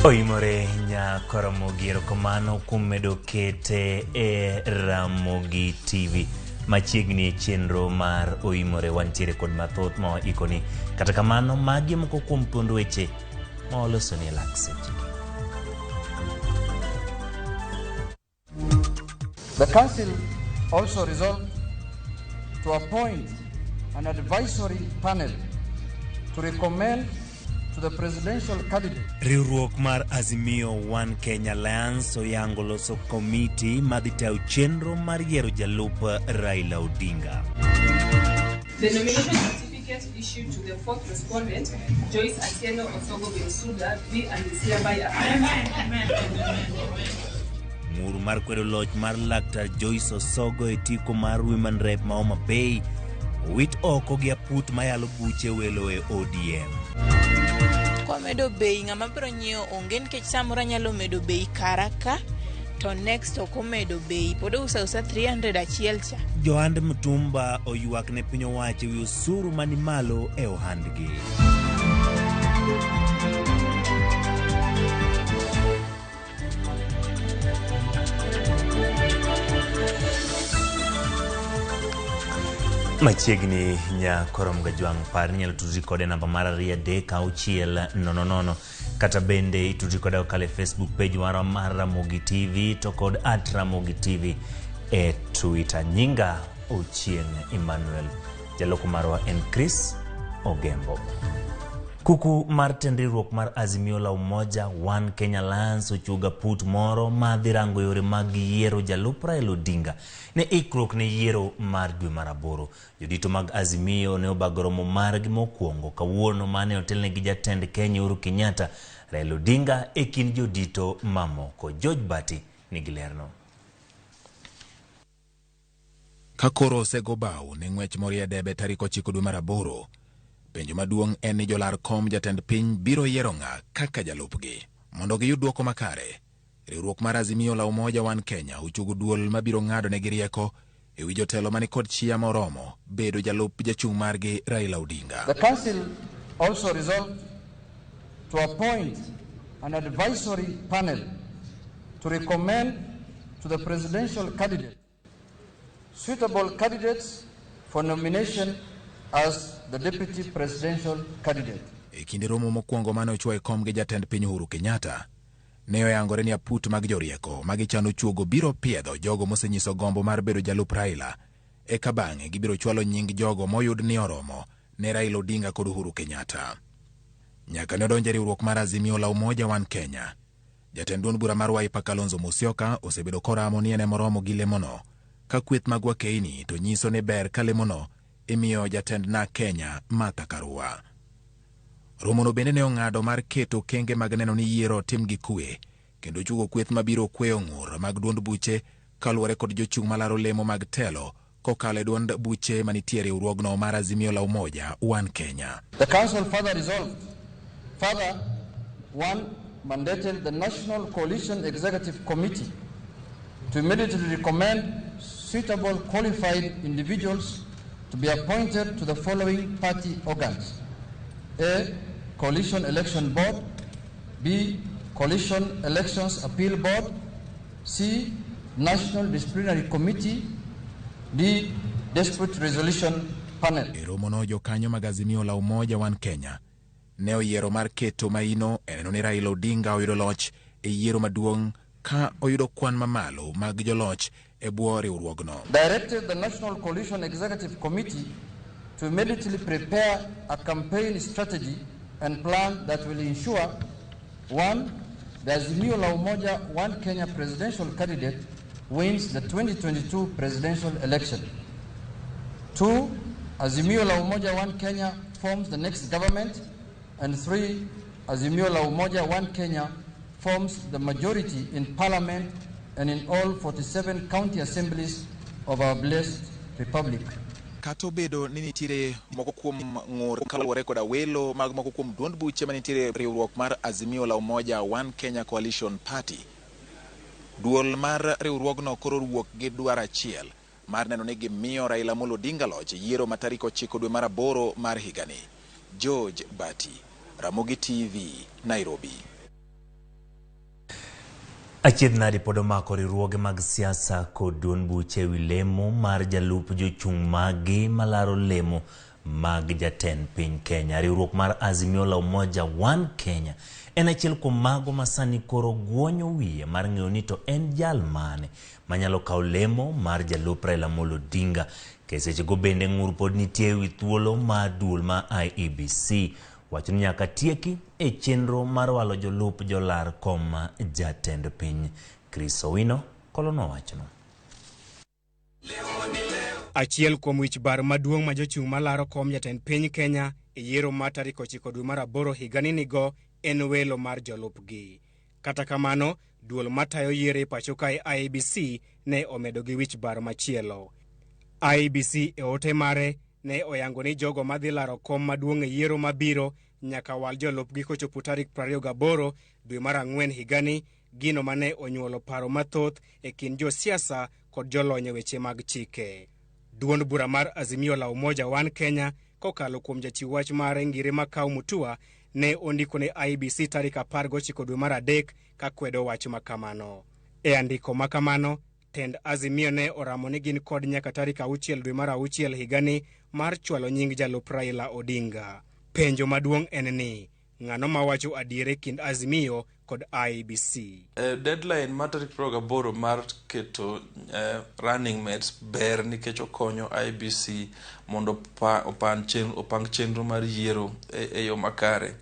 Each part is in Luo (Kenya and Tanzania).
Oimore nyako Ramogi, erokamano kuom medo kete e Ramogi TV. Machiegni chenro mar Oimore wantiere kod mathoth ma ikoni. Kata kamano magi moko kuom thuond weche ma olosoni e lak seche. The Council also resolved to appoint an advisory panel to recommend to the presidential candidate. Riwruok mar Azimio One Kenya Alliance oyango loso komiti madhitao chenro mar yiero jalup Raila Odinga. The nomination certificate issued to the fourth respondent, Joyce Atieno Osogo Bensuda, be and is hereby affirmed. Muru mar kwedo loch mar Laktar Joyce Osogo e tiko mar Women Rep ma Homa Bay wit oko gi aput mayalo buche welo e ODM. Kwa medo bei ng'ama biro nyiewo onge nikech samoro nyalo medo bei karaka to next oko medo bei pod usa 300 achiel cha. Johand mtumba oyuak ne piny owacho wi usuru mani malo e ohandgi. Machiegni nyako Ramogi jwang' par nyalo tudri kode namba mar 3 kata bende itudri kode okale Facebook page mar Ramogi TV to kod @Ramogi TV e Twitter. Nyinga Ochieng Emmanuel, jaloko marwa en Chris Ogembo. Kuku mar tendiruok mar Azimio la Umoja One Kenya Alliance ochuga put moro madhirango yore mag yiero jalup Raila Odinga ne ikruok ne yiero mar dwe mar aboro. Jodito mag Azimio ne obagoromo margi mokwongo kawuono mane otelne gi jatend Kenya Uhuru Kenyatta Raila Odinga e kin jodito mamoko. George Bati nigi lerno. Kakoro osego bao ne ng'wech moriedebe tarik 9 dwe mar aboro. Penjo maduong' en ni jolar kom jatend piny biro yiero ng'a kaka jalupgi. Mondo giyud duoko makare, riwruok mar Azimio la Umoja One Kenya ochugo duol mabiro ng'ado ne girieko e wi jotelo mani kod chia moromo bedo jalup jachung' margi Raila Odinga. The Council also resolved to appoint an advisory panel to recommend to the presidential candidate suitable candidates for nomination as the deputy presidential candidate. E kinde romo mokwongo mane ochwoye kom gi jatend piny Uhuru Kenyatta, ne oyangore ni aput mag jorieko magichano chuogo biro piedho jogo mosenyiso gombo mar bedo jalup Raila, eka bang'e gibiro chwalo nying jogo moyud ni oromo ne Raila Odinga kod Uhuru Kenyatta. Nyaka ne odonje riwruok mar Azimio la Umoja One Kenya, jatend duond bura mar Wiper Kalonzo Musyoka osebedo koramo ni ene moromo gi lemono, ka kweth mag wakeini to nyiso ni ber ka lemono imiyo jatend na Kenya Martha Karua. Romono bende ne ong'ado mar keto kenge mag neno ni yiero tim gi kwe, kendo chugo kweth mabiro kweyo ng'ur mag duond buche kaluwore kod jochung' malaro lemo mag telo kokale duond buche manitiere riwruogno mar Azimio la Umoja One Kenya. The Council further resolved, one, mandated the National Coalition Executive Committee to immediately recommend suitable qualified individuals to be appointed to the following party organs: A. Coalition Election Board, B. Coalition Elections Appeal Board, C. National Disciplinary Committee, D. Dispute Resolution Panel. E romono jokanyo mag Azimio la Umoja One Kenya ne oyiero mar keto maino eneno ni Raila Odinga oyudo loch e yiero maduong' ka oyudo kwan mamalo mag joloch e bwo riwruogno. Directed the National Coalition Executive Committee to immediately prepare a campaign strategy and plan that will ensure: 1. The Azimio la Umoja One Kenya presidential candidate wins the 2022 presidential election. 2. Azimio la Umoja One Kenya forms the next government. And 3. Azimio la Umoja One Kenya forms the majority in parliament and in all 47 county assemblies of our blessed republic. Kato bedo ni nitire moko kuom ng'ur kaluwore koda welo mag moko kuom duond buche manitiere riwruok mar Azimio la Umoja One Kenya Coalition Party. Duol mar riwruogno koro ruok gi dwar achiel mar neno ni gimiyo Raila Amolo Odinga loch yiero ma tarik 9 dwe mar aboro mar higani. George Bati, Ramogi TV, Nairobi. Achiedh nadi pod omako riwruoge mag siasa kod duond buche wi lemo mar jalup jochung' magi malaro lemo mag jatend piny Kenya. Riwruok mar Azimio la Umoja One Kenya en achiel kuom mago masani koro guonyo wiye mar ng'eyo ni to en jal mane manyalo kawo lemo mar jalup Raila Amolo Odinga. Kesechego bende ng'ur pod nitie wi thuolo mar duol ma IEBC wacho ni nyaka tieki e chenro mar walo jolup jolar kom jatend piny. Chris Owino kolono wachono. Achiel kuom wich bar maduong' ma jochung' malaro kom jatend piny Kenya e yiero ma tarik 9 dwe mar 8 higani nigo en welo mar jolupgi. Kata kamano, duol matayo yiero e pacho kae IEBC ne omedo gi wich bar machielo. IEBC e ote mare ne oyango ni jogo madhi laro kom maduong' e yiero mabiro nyaka wal jolupgi kochopo tarik 28 dwe mar 4 higani, gino mane onyuolo paro mathoth e kind josiasa kod jolony e weche mag chike. Duond bura mar Azimio la Umoja One Kenya kokalo kuom jachiw wach mare Ngire Makau Mutua ne ondiko ne IEBC tarik 19 dwe mar 3 ka kwedo wach makamano. E andiko makamano, tend Azimio ne oramo ni gin kod nyaka tarik 6 dwe mar 6 higani mar chwalo nying jalup Raila Odinga. Penjo maduong' en ni ng'ano mawacho adiere kind Azimio kod IEBC. Deadline ma tarik 28 mar keto running mates ber nikech okonyo IEBC mondo opang chenro mar yiero e yo makare.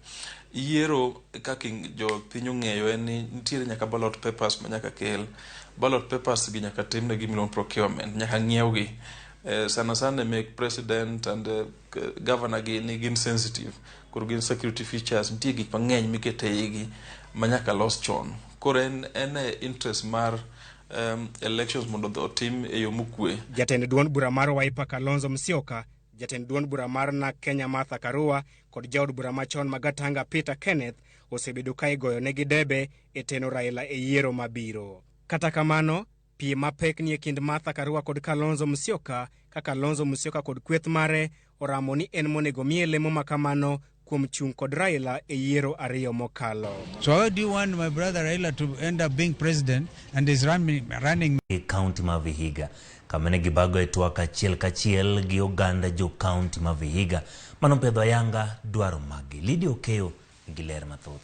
Yiero kaka jo piny ong'eyo en ni nitiere nyaka ballot papers ma nyaka kel. Ballot papers gi nyaka timne gi milon procurement, nyaka ng'iewgi. Sana make president and governor gi ni gin sensitive koro gin security features, nitie gik mang'eny mikete igi manyaka los chon. Koro en interest mar elections mondo otim e yo mokwe. Jatend duond bura mar Wiper Kalonzo Musyoka, jatend duond bura mar na Kenya Martha Karua kod jaod bura machon Magatanga Peter Kenneth osebedo ka igoyo negi debe e teno Raila e yiero mabiro. Kata kamano, piem mapek ni e kind Martha Karua kod Kalonzo Musyoka ka Kalonzo Musyoka kod kweth mare oramo ni en monego miye lemo makamano kuom chung' kod Raila e yiero ariyo mokalo. So how do you want my brother Raila to end up being president and is running e county ma Vihiga kamene gibago e twak achiel kachiel gi oganda jo county ma Vihiga mano pedho ayanga dwaro magi. Lidi Okeyo gi ler mathoth.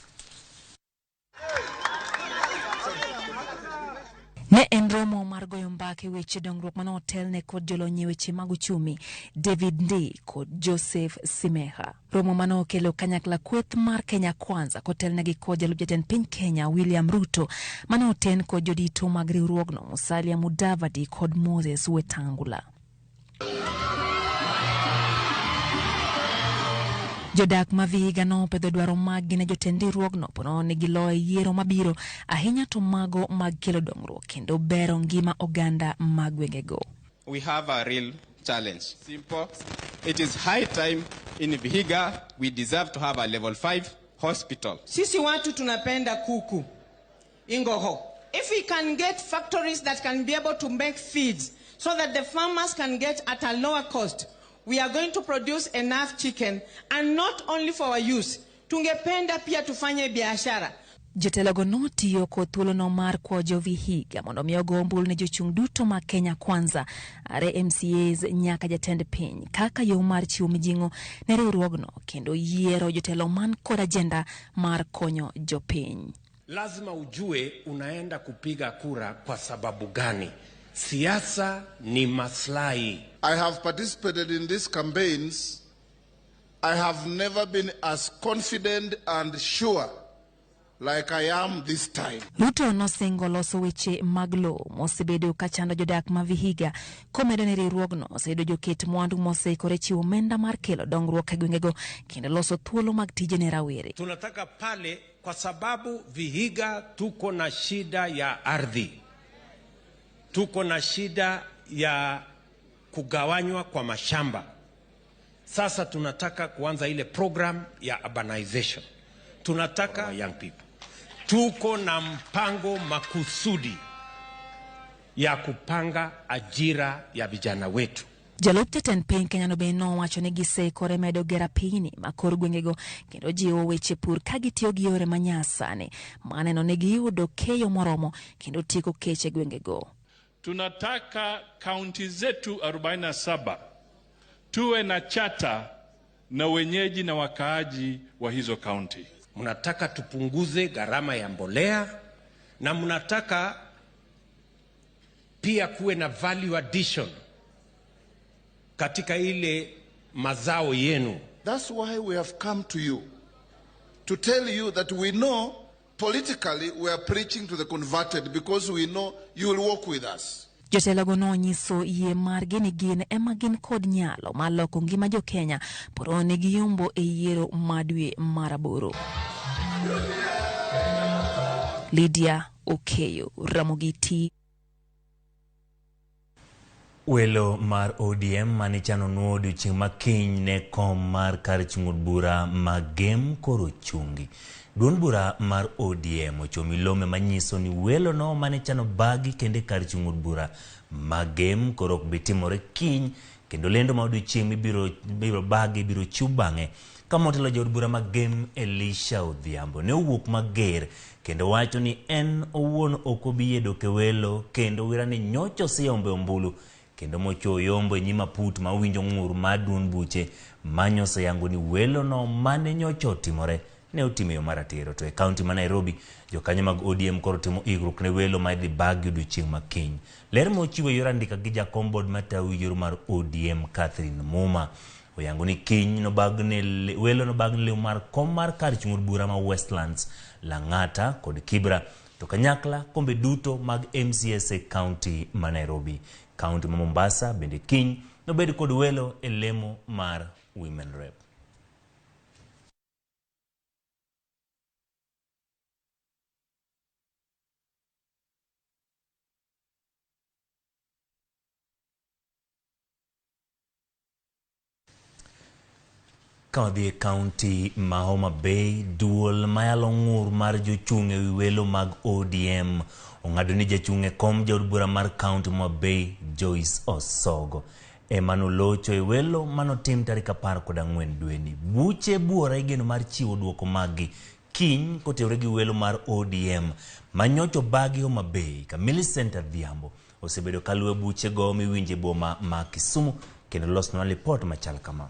Ne en romo mar goyo mbaka weche dongruok mano hotel ne kod jolony weche mag uchumi David Ndi kod Joseph Simeha. Romo mano okelo kanyakla kweth mar Kenya Kwanza kotel negi kod jalup jatend piny Kenya William Ruto mano oten kod jodito mag riwruogno Musalia Mudavadi kod Moses Wetangula. Jodak ma Vihiga no pedho dwaro mag ne jotendi ruogno pono ne gilo yiero mabiro ahinya to mago mag kelo dongruok kendo bero ngima oganda magwengego. We have a real challenge. Simple. It is high time in Vihiga we deserve to have a level 5 hospital. Sisi watu tunapenda kuku. Ingoho. If we can get factories that can be able to make feeds so that the farmers can get at a lower cost, we are going to produce enough chicken, and not only for our use. Tungependa pia tufanye biashara. Jotelogo no tiyo kod thuolo no mar kwojo Vihiga mondo miyo go ombulu ne jochung' duto ma Kenya Kwanza are MCAs nyaka jatend piny kaka yo mar chiwo mijing'o ne riwruogno kendo yiero jotelo man kod ajenda mar konyo jopiny. Lazima ujue unaenda kupiga kura kwa sababu gani. Siasa ni maslahi. I have participated in these campaigns. I have never been as confident and sure like I am this time. Ruto nosingo loso weche maglo mosebedo kachando jodak ma Vihiga komedo ne riwruogno osebedo joket mwandu moseikore chiwo omenda mar kelo dongruok e gwengego kendo loso thuolo mag tije ne rawere. Tunataka pale kwa sababu Vihiga tuko na shida ya ardhi. Tuko na shida ya kugawanywa kwa mashamba. Sasa tunataka kuanza ile program ya urbanization. Tunataka young people. Tuko na mpango makusudi ya kupanga ajira ya vijana wetu. Jalup jatend piny Kenya no be nowacho ni giseikore medo gera piny ma kor gwengego kendo jiwo weche pur ka gitiyo gi yore manyasani maneno ni giyudo keyo moromo kendo tieko kech e gwengego. Tunataka kaunti zetu 47 tuwe na chata na wenyeji na wakaaji wa hizo kaunti. Mnataka tupunguze gharama ya mbolea na mnataka pia kuwe na value addition katika ile mazao yenu. That's why we have come to you to tell you that we know politically we are preaching to the converted because we know you will walk with us. Jotelogo nonyiso yie margi ni gin ema gin kod nyalo mar loko ngima jo Kenya poro ne giyombo e yiero madwe maraboro. Lydia Okeyo, Ramogi TV. Welo mar ODM manichano nuodu ching makiny ne kom mar kar chung'ud bura magem koro chungi. Duond bura mar ODM ochomi lome manyiso ni welo no manichano bagi kende kar chung'ud bura magem koro bitimore kiny kendo lendo ma odiochieng' biro bagi biro chiw bang'e. Kamotelo jod bura magem Elisha Odhiambo ne owuok mager kendo wacho ni en owuon okobiye doke welo kendo wira ni nyocho siombe ombulu kendo mocho yombo nyima put ma winjo ng'ur maduon buche manyo yango ni welo no mane nyocho timore ne otime maratiro. To e kaunti ma Nairobi jokanyo mag ODM koro timo igruk ne welo ma idhi bagi odiochieng' makiny. Ler mochiwo yor andika gi jakom bod matayo yiero mar ODM Catherine Muma oyango ni kiny no bagne welo no bagne lew mar kom mar kar chung'ud bura ma Westlands, Lang'ata kod Kibra to kanyakla kombe duto mag MCS e kaunti ma Nairobi. Kaunti ma Mombasa bende kiny no bed kod welo e lemo mar Women Rep. Kaudhi kaunti ma Homa Bay duol mayalo ng'ur mar jochung' e welo mag ODM ong'ado ni jachung' e kom jaod bura mar kaunti ma Bay Joyce Osogo emano locho e welo manotim tarik 14 dweni. Buche buora igeno mar chiwo duoko magi kiny koteure gi welo mar ODM manyocho bagi Homa Bay ka Millicent Adhiambo osebedo kaluwe buche go miwinje boma ma Kisumu kendo losnwa report machal kama.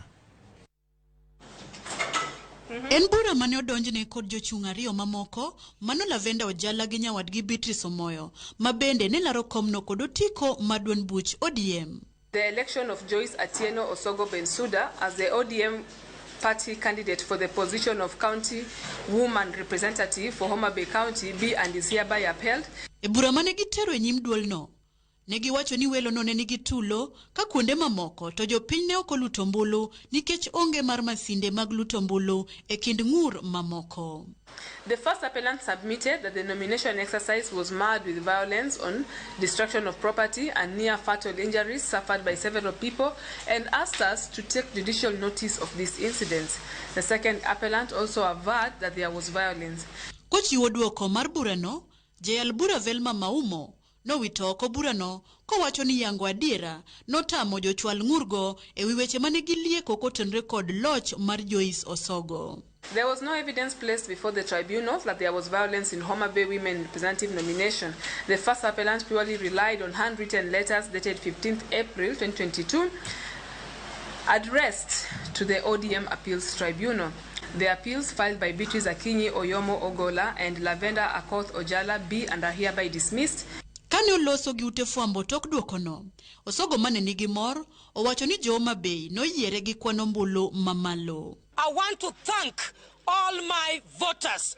En bura mane odonjne kod jochung' ariyo mamoko mano Lavenda Ojala gi nyawadgi Beatrice Omoyo ma bende ne laro komno kod otiko maduon buch ODM. The election of Joyce Atieno Osogo Bensuda as the ODM party candidate for the position of county woman representative for Homa Bay County be and is hereby upheld. E bura mane gitero e nyim duol no ne giwacho ni welo no ne nigi tulo ka kuonde mamoko to jopiny ne okoluto mbulu nikech onge mar masinde mag luto mbulu e kind ng'ur mamoko. The first appellant submitted that the nomination exercise was marred with violence on destruction of property and near fatal injuries suffered by several people and asked us to take judicial notice of these incidents. The second appellant also averred that there was violence. Kochiwo duoko mar burano, Jayal Bura Velma Maumo no wito oko burano kowacho ni yango adiera notamo jochwal ng'urgo e wi weche mane gilieko kotenre kod loch mar Joyce Osogo. There was no evidence placed before the tribunal that there was violence in Homa Bay women representative nomination. The first appellant purely relied on handwritten letters dated 15th April 2022 addressed to the ODM Appeals Tribunal. The appeals filed by Beatrice Akinyi Oyomo Ogola and Lavenda Akoth Ojala be and are hereby dismissed. Kane oloso gi ute fwambo tok duoko no, Osogo mane nigi mor owacho ni Homa Bay noyiere gi kwano mbulu mamalo. I want to thank all my voters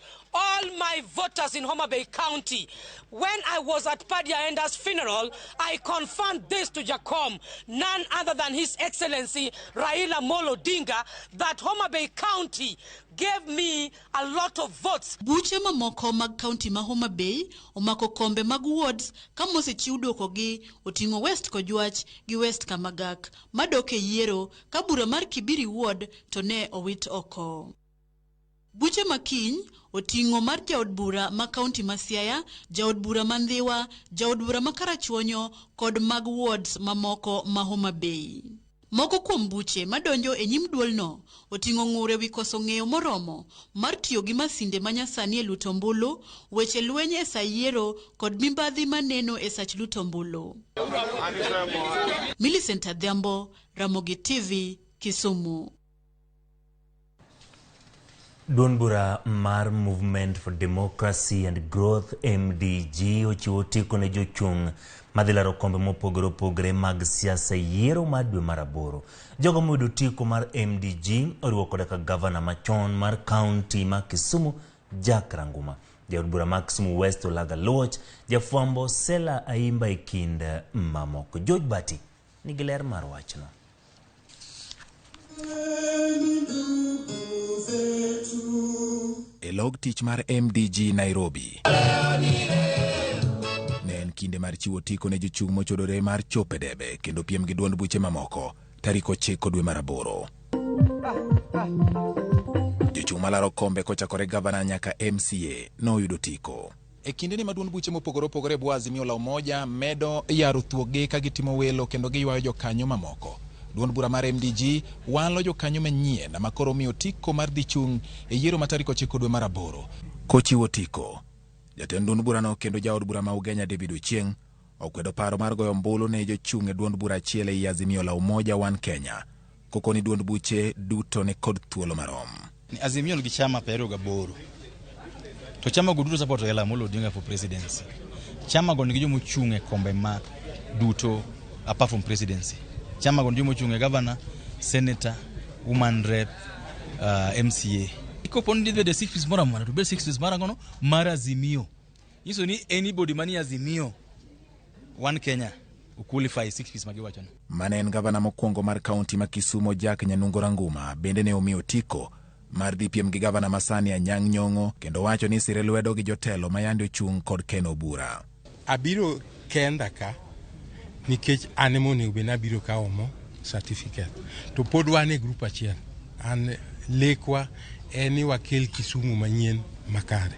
in Homa Bay County. When I was at Paddy Ayenda's funeral, I confirmed this to Jacom, none other than His Excellency Raila Molo Odinga, that Homa Bay County gave me a lot of votes. Buche mamoko mag county ma Homa Bay omako kombe mag wards kama osechiw duoko gi oting'o West Kojwach gi West Kamagak madok e yiero ka bura mar Kibiri ward to ne owit oko. Buche makiny oting'o mar jaod bura ma kaunti ma Siaya, jaod bura ma Ndhiwa, jaod bura ma Karachuonyo kod mag wards mamoko ma Homa Bay. Moko kuom buche madonjo e nyim duolno oting'o ng'ur ewi koso ng'eyo moromo mar tiyo gi masinde manyasani e luto ombulu, weche lweny e sa yiero kod mibadhi maneno e sach luto ombulu. Millicent Adhiambo, Ramogi TV, Kisumu. Duond bura mar Movement for Democracy and Growth MDG ochiwo tiko ne jochung' madhilaro kombe mopogore opogore mag siasa yiero mar dwe mar 8. Jogo moyudo tiko mar MDG oriwo koda ka gavana machon mar kaunti ma Kisumu Jack Ranguma, jaod bura ma Kisumu West Olaga Loch, jafwambo Sela Aimba e kind mamoko. George Bati nigi ler mar wachno. E log tich mar MDG Nairobi, ne en kinde mar chiwo tiko ne jochung' mochodore mar chope debe kendo piem gi duond buche mamoko tarik 9 dwe mar 8. Jochung' malaro kombe kochakore gavana nyaka MCA noyudo tiko. E kinde ni maduond buche mopogore opogore bwa Azimio la Umoja medo yaro thuoge ka gitimo welo kendo giywayo jokanyo mamoko. Duond bura mar MDG walo jokanyo manyien ma koro miyo tiko mar dhi chung' e yiero ma tarik 9 dwe mar 8. Kochiwo tiko, jatend duond burano kendo jaod bura ma Ugenya David Ochieng okwedo paro mar goyo ombulu ne jochung' e duond bura achiel e Azimio la Umoja One Kenya. Kokoni duond buche duto ne kod thuolo marom. Azimio nigi chama 28. To chama go duto support Raila Amolo Odinga for presidency. Chama go nigi jomo chung' e kombe ma duto apart from presidency. Chama go jomo chung' e governor, senator, woman rep, MCA. Iko pondi the 6 fees mara to be 6 fees mara gono mara Azimio. Yiso ni anybody mani Azimio One Kenya qualify 6 fees magiwachano. Manen gavana mokwongo mar kaunti ma Kisumu Jack Nyanungo Ranguma bende ne omiyo tiko mar dhi piem gi gavana masani Anyang' Nyong'o kendo wacho ni sire lwedo gi jotelo ma yande ochung' kod keno bura. Abiro kenda ka nikech anemone ube na biro ka omo certificate to pod wan e group achiel. An lekwa eni wakel Kisumu manyien makare.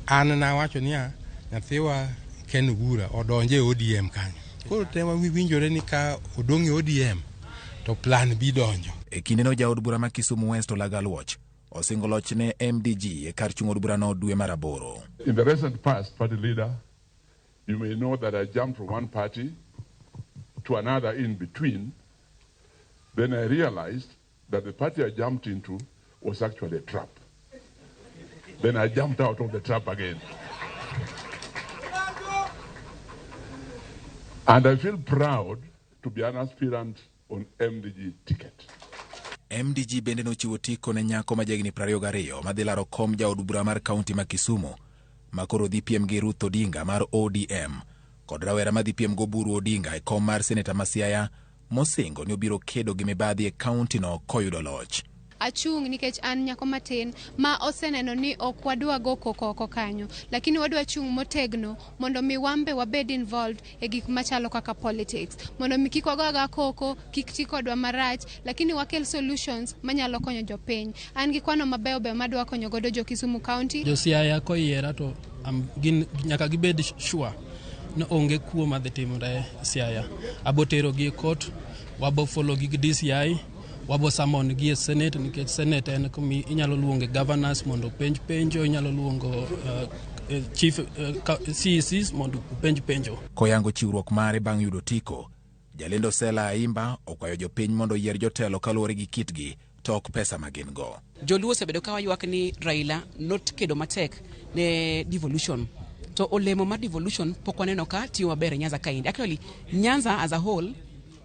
An na wacho niya nyathiwa keno bura odonje ODM kanyo. Koro tema winjore ni ka odonge ODM to plan B donjo. E kinde no jaod bura ma Kisumu West Olaga Loch osingo loch ne MDG e kar chung' od bura no dwe mar 8. In the recent past, party leader, you may know that I jumped from one party to another in between. Then I realized that the party I jumped into was actually a trap. Then I jumped out of the trap again. And I feel proud to be an aspirant on MDG ticket. MDG bende nochiwo tiko ne nyako ma jagni 22 madhi laro kom jaod bura mar kaunti ma Kisumu makoro dhi piem gi Ruth Odinga mar ODM kod rawera madhi piem go Buru Odinga e kom mar seneta ma Siaya mosingo ni obiro kedo gi mibadhi e kaunti no koyudo loch. Achung' nikech an nyako matin ma oseneno ni ok wadwa go koko kanyo, lakini wadwa chung' motegno mondo mi wambe wabed involved e gik machalo kaka politics, mondo mi kik wagoga koko, kik ti kodwa marach, lakini wakel solutions manyalo konyo jopiny. An gi kwano mabeyo be madwa konyo godo jo Kisumu County. Jo Siaya koyiera to nyaka gibed sure no onge kuo madhi timore Siaya. Abotero gi court, wabo follow gi DCI, wabo summon gi Senate nikech Senate en kumi inyalo luonge governors mondo penjo, inyalo luongo chief CECs mondo penjo. Koyango chiwruok mare bang' yudo tiko, jalendo Sela Aimba okwayo jopiny mondo yier jotelo kaluwore gi kitgi to ok pesa ma gin go. Joluo osebedo ka ywak ni Raila not kedo matek ne devolution. To olemo mar devolution pok waneno ka tiyo maber e Nyanza kaindi. Actually, Nyanza as a whole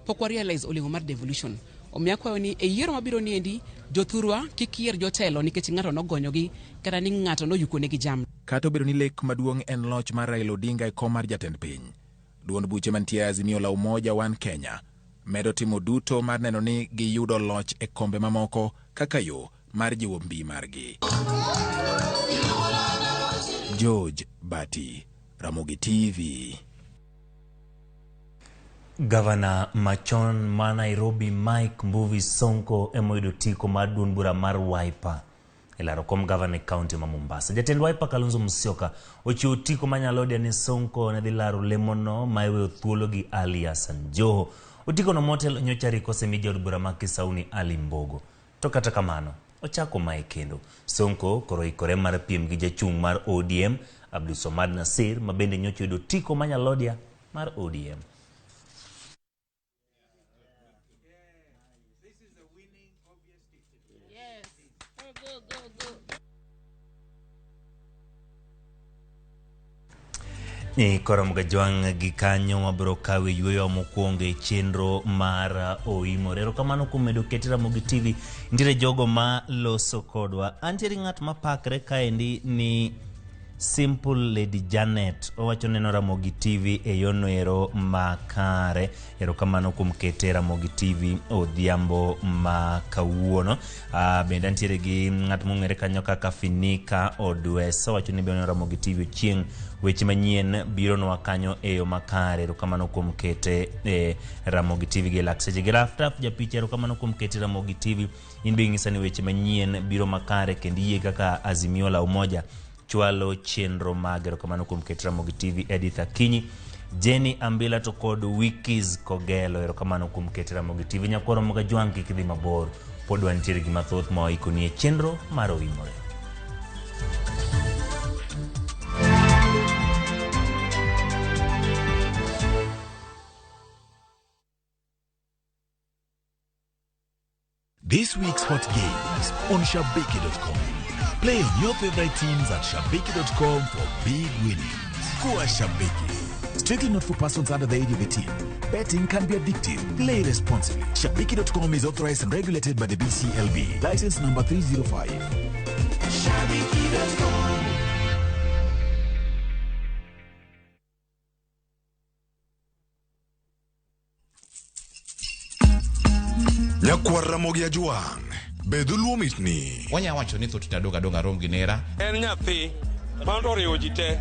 pok wa realize olemo mar devolution. Omiya kwayo ni e yiero mabiro niendi jothurwa kik yier jotelo nikech ng'ato nogonyogi kata ni ng'ato noyukonegi jam. Kata obedo ni lek maduong' en loch mar Raila Odinga e kom mar jatend piny, duond buche mantie Azimio la Umoja One Kenya medo timo duto mar neno ni giyudo loch e kombe mamoko kaka yo mar jiwo mbi margi. George Bati, Ramogi TV. Gavana machon ma Nairobi Mike Mbuvi Sonko emoyudo tiko mar duond bura mar Wiper ilaro kom governor county ma Mombasa. Jatend Wiper Kalonzo Musyoka ochiwo tiko manyalodia ni Sonko ne dhi laro lemono maiwe thuolo gi Ali Hassan Joho. Otiko no motel nyocha rikose mi jod bura ma Kisauni Ali Mbogo. To kata kamano ochako mae kendo. Sonko koro ikore mar piem gi jachung' mar ODM Abdulsomad Nasir ma bende nyocha yudo tiko manyalodia mar ODM. Ni Koromoga Jwang' gi kanyo mabro kawe yueyo mokwongo e chenro mar Oimo. Ero kamano kuom medo keti Ramogi TV. Ndire jogo ma loso kodwa. Antiere ng'at mapakre kaendi ni Simple Lady Janet. Owacho neno Ramogi TV e yono ero makare. Ero kamano kuom kete Ramogi TV odhiambo makawuono. Bende antiere gi ng'at mong'ere kanyo kaka Finika Odwes. Owacho ni bende Ramogi TV chieng' weche manyien biro no kanyo e yo makare. Ero kamano kuom kete Ramogi TV gi lakseje gi raftaf japicha. Ero kamano kuom kete Ramogi TV. Inbe ng'isa ni weche manyien biro makare kendi yie kaka Azimio la Umoja chwalo chenro mag. Ero kamano kuom kete Ramogi TV. Edith Akinyi, Jenny Ambila to kod Wikis Kogelo. Ero kamano kuom kete Ramogi TV. Nyakoro Ramogi Jwang' kik dhi mabor. Pod wantiere gi mathoth ma ikoni e chenro mar Oimo. This week's hot games on Shabiki.com. Play on your favorite teams at Shabiki.com for big winnings. Kuwa Shabiki. Strictly not for persons under the age of 18. Betting can be addictive. Play responsibly. Shabiki.com is authorized and regulated by the BCLB. License number 305. Shabiki.com. Nyakwar Ramogi Jwang' beduluo mitni. Wanya wacho ni thot donga rom gi nera. En nyathi mando riwo jite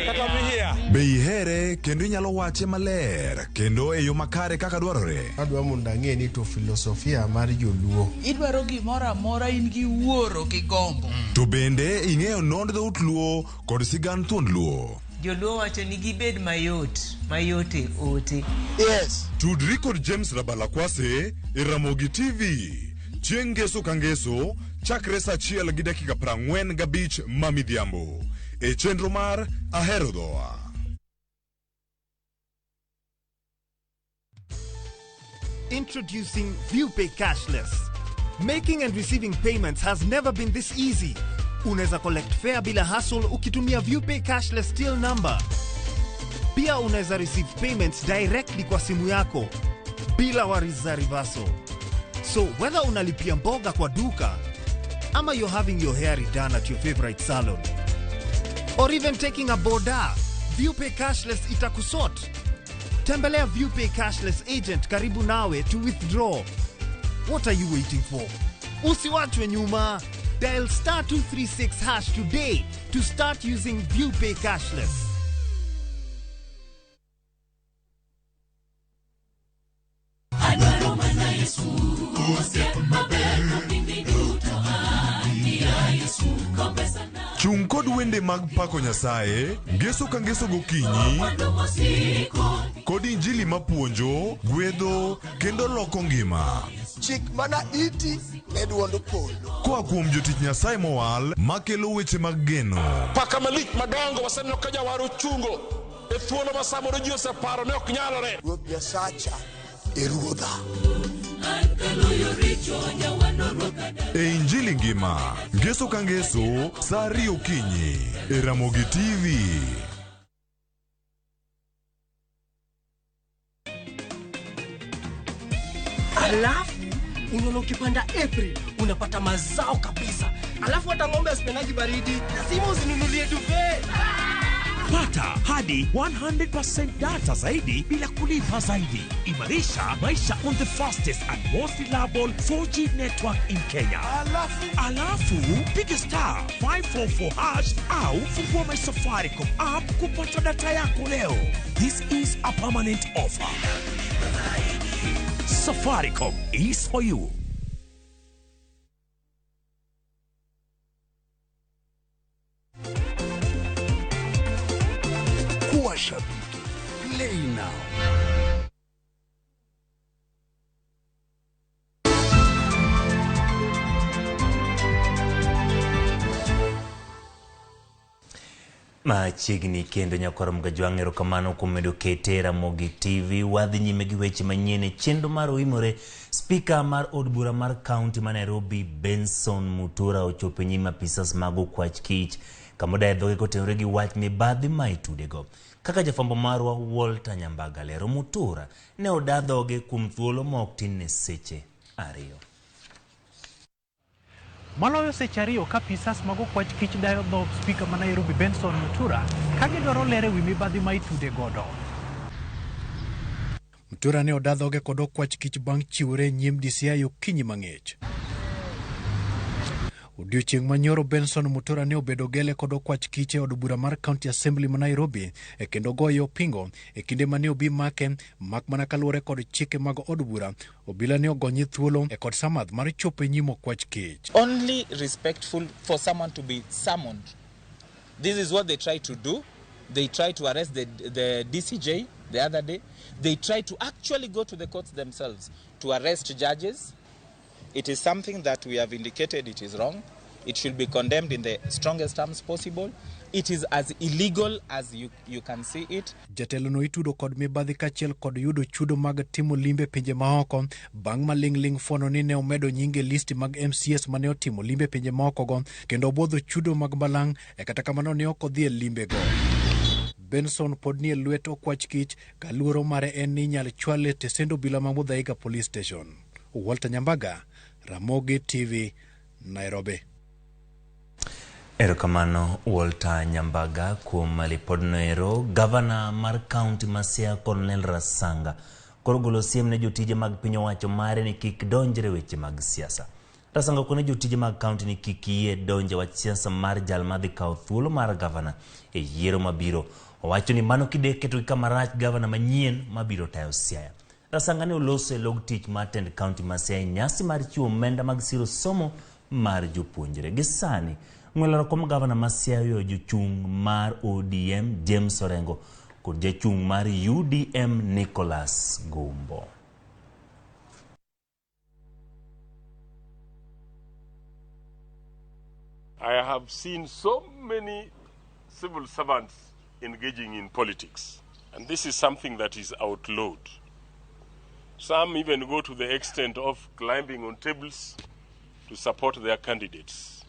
kata mihia. Be ihere kendo inyalo wache maler kendo e yo makare kaka dwarore. Adwa mondo ang'e ni to filosofia mar joluo. Idwaro gimoro amora in gi wuoro gi gombo. To bende ing'eyo nond dhout luo kod sigand thuond luo. Joluo wacho ni gibed mayote ote. Yes. Tudri kod James Rabalakwase e Ramogi TV. Chieng' ngeso ka ngeso chakre saa 1:45 mamidhiambo. E chenro mar Ahero Dhoa. Introducing ViewPay Cashless. Making and receiving payments has never been this easy. Unaweza collect fare bila hassle ukitumia ViewPay Cashless till number. Pia unaweza receive payments directly kwa simu yako bila worries za reversal. So whether unalipia mboga kwa duka ama you're having your hair redone at your favorite salon or even taking a boda, ViewPay Cashless itakusort. Tembelea ViewPay Cashless agent karibu nawe to withdraw. What are you waiting for? Usiwachwe nyuma. Dial *236# today to start using ViewPay Cashless. Chung kod wende mag pako Nyasaye, ngeso ka ngeso gokinyi, kod injili mapuonjo, gwedho, kendo loko ngima. Chik mana iti ne duondo polo. Koa kuom jotich Nyasaye mowal, makelo weche mag geno. Paka malik madongo waseneno ka jawaro chungo. E thuolo ma samoro ji oseparo ne ok nyalore. Ruoth Nyasacha e ruodha. E injili ngima, ngeso ka ngeso, saa 2 okinyi, e Ramogi TV. Alafu unaona ukipanda April unapata mazao kabisa. Alafu hata ng'ombe asipendaji baridi, lazima usinunulie duvet. Pata hadi 100% data zaidi bila kulipa zaidi. Imarisha maisha on the fastest and most reliable 4G network in Kenya. Alafu piga *544# au fungua my Safaricom app kupata data yako leo. This is a permanent offer. Safaricom is for you. washabiki. Play now. Machiegni kendo nyakoro mgajwang' erokamano kuom medo kete Ramogi TV. Wadhi nyime gi weche manyien e chenro mar oimore. Spika mar od bura mar kaunti ma Nairobi Benson Mutura ochopo e nyim apisas mag okwach kich kamoda e dhoge kotenore gi wach mibadhi ma itudego. Kaka jafwambo marwa Walter Nyambaga lero, Mutura ne oda dhoge kuom thuolo ma ok tin ne seche 2. Maloyo seche 2 ka apisas mag okwach kich dayo dhog spika ma Nairobi Benson Mutura ka gidwaro lere wi mibadhi ma itude godo. Mutura ne oda dhoge kod okwach kich bang' chiwore nyim DCI okinyi mang'ich. Odiochieng' manyoro Benson Mutura ne obedo gele kod okwach kich e od bura mar County Assembly ma Nairobi e kendo goyo pingo e kinde mane obi make mak mana kaluwore kod chike mag od bura. Obila ne ogonye thuolo e kod samath mar chopo e nyim okwach kich. Only respectful for someone to be summoned. This is what they try to do. They try to arrest the DCJ the other day. They try to actually go to the courts themselves to arrest judges. It is something that we have indicated it is wrong. It should be condemned in the strongest terms possible. It is as illegal as you can see it. Jatelo no itudo kod mibadhi kachiel kod yudo chudo mag timo limbe pinje maoko bang' maling'ling fuono ni ne omedo nyinge listi mag MCS mane otimo limbe pinje maoko go kendo obodho chudo mag balang' e kata kamano ne ok odhi e limbe go. Benson pod nie lwet okwach kich ka luoro mare en ni nyal chwale tesendo bila ma Muthaiga Police Station. Walter Nyambaga, Ramogi TV, Nairobi. Erokamano Walter Nyambaga kuom lipodno ero. Gavana mar kaunti ma Siaya Colonel Rasanga koro golo siem ne jotije mag piny owacho mare ni kik donjre weche mag siasa. Rasanga kone jotije mag kaunti ni kik yie donje wach siasa mar jal madhi kawo thuolo mar gavana e yiero mabiro. Owacho ni mano kidek keto kama rach gavana manyien mabiro tayo Siaya. Rasanga ne oloso e log tich mar tend kaunti ma Siaya nyasi mar chiwo omenda mag siro somo mar jopuonjre. Gisani ng'weloro kom gavana ma Siaya jochung' mar ODM James Orengo kod jachung' mar UDM Nicholas Gumbo. I have seen so many civil servants engaging in politics, and this is something that is outlawed. Some even go to the extent of climbing on tables to support their candidates.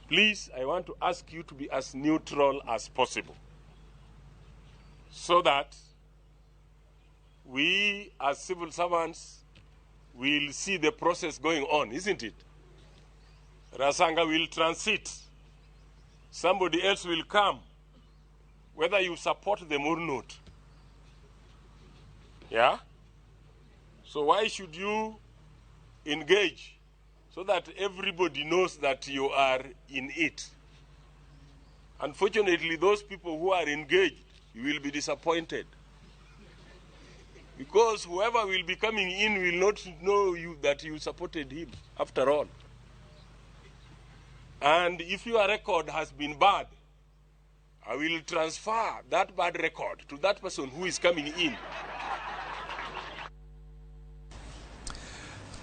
Please, I want to ask you to be as neutral as possible so that we as civil servants will see the process going on, isn't it? Rasanga will transit. Somebody else will come, whether you support them or not. Yeah? So why should you engage so that everybody knows that you are in it? Unfortunately, those people who are engaged, you will be disappointed. Because whoever will be coming in will not know you that you supported him, after all. And if your record has been bad, I will transfer that bad record to that person who is coming in.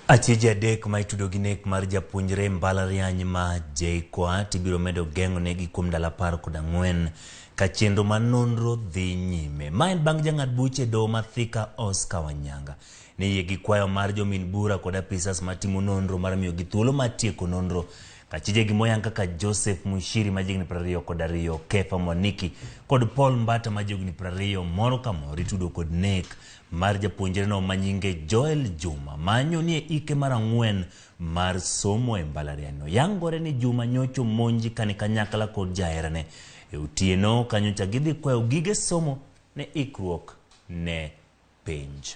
Achije adek ma itudo gi nek mar japuonjre mbalariany ma JKUAT ibiro medo geng'o negi kuom ndalo 14 ka chenro ma nonro dhi nyime. Ma en bang' jang'ad buche doho ma Thika Oscar Wanyanga ne yie gi kwayo mar jomin bura kod apisas matimo nonro mar miyo gi thuolo mar tieko nonro. Kachije gi moyang kaka Joseph Mushiri majigni 22, Kefa Mwaniki kod Paul Mbata majigni 20 moro ka moro itudo kod nek mar japuonjre no manyinge Joel Juma manyo ni ike mar 4 mar somo e mbalariany no. Yangore ni Juma nyocho monji kani kanyakla kod jaherane e otieno kanyocha gidhi kwayo gige somo ne ikruok ne penj.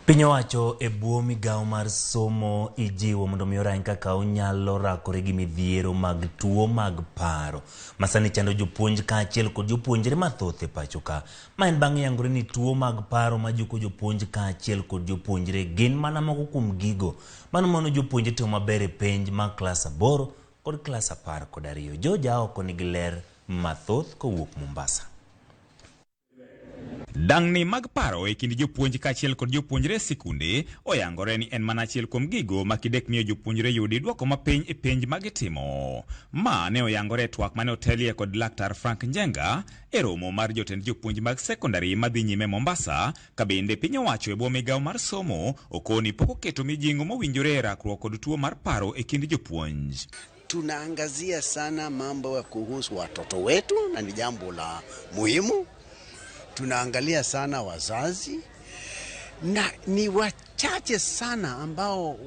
Piny owacho e bwo migawo mar somo ijiwo mondo mi orang kaka onyalo rakore gi midhiero mag tuo mag paro masani chando jopuonj kaachiel kod jopuonjre mathoth e pacho ka. Ma en bang' yangore ni tuo mag paro majuko jopuonj kaachiel kod jopuonjre gin mana moko kuom gigo mano mono jopuonjre timo maber e penj mag klas 8 kod klas 12. Joja oko nigi ler mathoth kowuok Mombasa. Dang'ni mag paro e kind jopuonj kaachiel kod jopuonjre sikunde oyangore ni en mana achiel kuom gigo makidek miyo jopuonjre yudi duoko mapiny e penj magitimo. Ma ne oyangore e twak mane otelie kod Laktar Frank Njenga e romo mar jotend jopuonj mag sekondari madhi nyime Mombasa, ka bende piny owacho e bwo migawo mar somo okoni pok oketo mijing'o mowinjore e rakruok kod tuo mar paro e kind jopuonj. Tunaangazia sana mambo ya kuhusu watoto wetu na ni jambo la muhimu. Tunaangalia sana wazazi na ni wachache sana ambao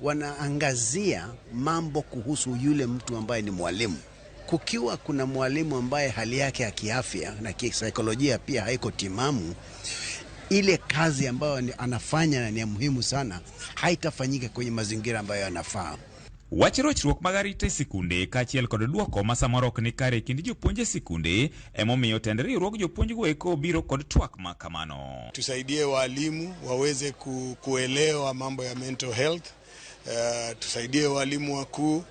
wanaangazia mambo kuhusu yule mtu ambaye ni mwalimu. Kukiwa kuna mwalimu ambaye hali yake ya kiafya na kisaikolojia pia haiko timamu, ile kazi ambayo anafanya ni muhimu sana, haitafanyika kwenye mazingira ambayo anafaa. Wachirochruok mag arita e sikunde kaachiel kod duoko ma samoro ok ni kare kind jopuonje sikunde emomiyo tend riwruog jopuonjgo eko biro kod twak ma kamano. Tusaidie walimu waweze kuelewa mambo ya mental health. Tusaidie walimu wakuu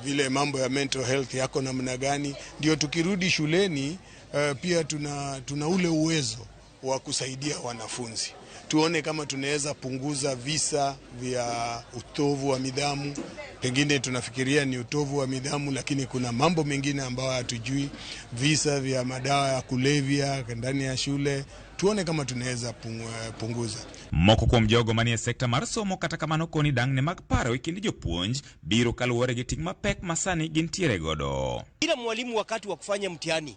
vile mambo ya mental health yako namna gani, ndio tukirudi shuleni pia tuna ule uwezo wa kusaidia wanafunzi. Tuone kama tunaweza punguza visa vya utovu wa nidhamu. Pengine tunafikiria ni utovu wa nidhamu, lakini kuna mambo mengine ambayo hatujui, visa vya madawa ya kulevya ndani ya shule. Tuone kama tunaweza punguza. Moko kuom jogo manie sekta mar somo kata kamano koni dang'ne mag paro e kind jopuonj biro kaluwore gi ting' mapek masani gintiere godo. Kila mwalimu wakati wa kufanya mtihani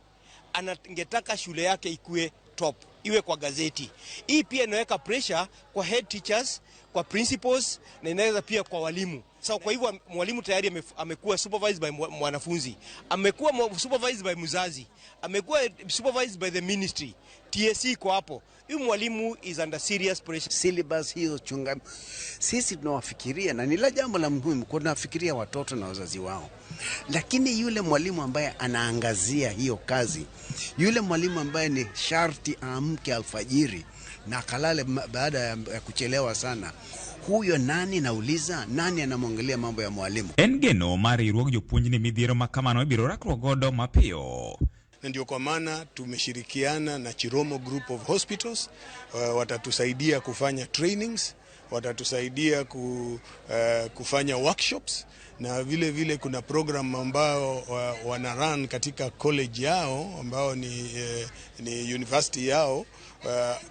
angetaka shule yake ikue top, iwe kwa gazeti. Hii pia inaweka pressure kwa head teachers, kwa principals na inaweza pia kwa walimu. So kwa hivyo mwalimu tayari amekuwa supervised by mwanafunzi, amekuwa supervised by mzazi, amekuwa supervised by the ministry. TSC kwa hapo. Huyu mwalimu is under serious pressure. Syllabus hiyo chunga. Sisi tunawafikiria na nila jambo la muhimu kwa tunafikiria watoto na wazazi wao. Lakini yule mwalimu ambaye anaangazia hiyo kazi, yule mwalimu ambaye ni sharti aamke alfajiri na kalale baada ya kuchelewa sana, huyo nani nauliza, nani anamwangalia mambo ya mwalimu? Engeno mari riwruog jopuonj ni midhiero makamano ibiro rakruok godo mapiyo. Ndio kwa maana tumeshirikiana na Chiromo Group of Hospitals. Watatusaidia kufanya trainings, watatusaidia kufanya workshops, na vile vile kuna program ambao wana run katika college yao ambao ni university yao,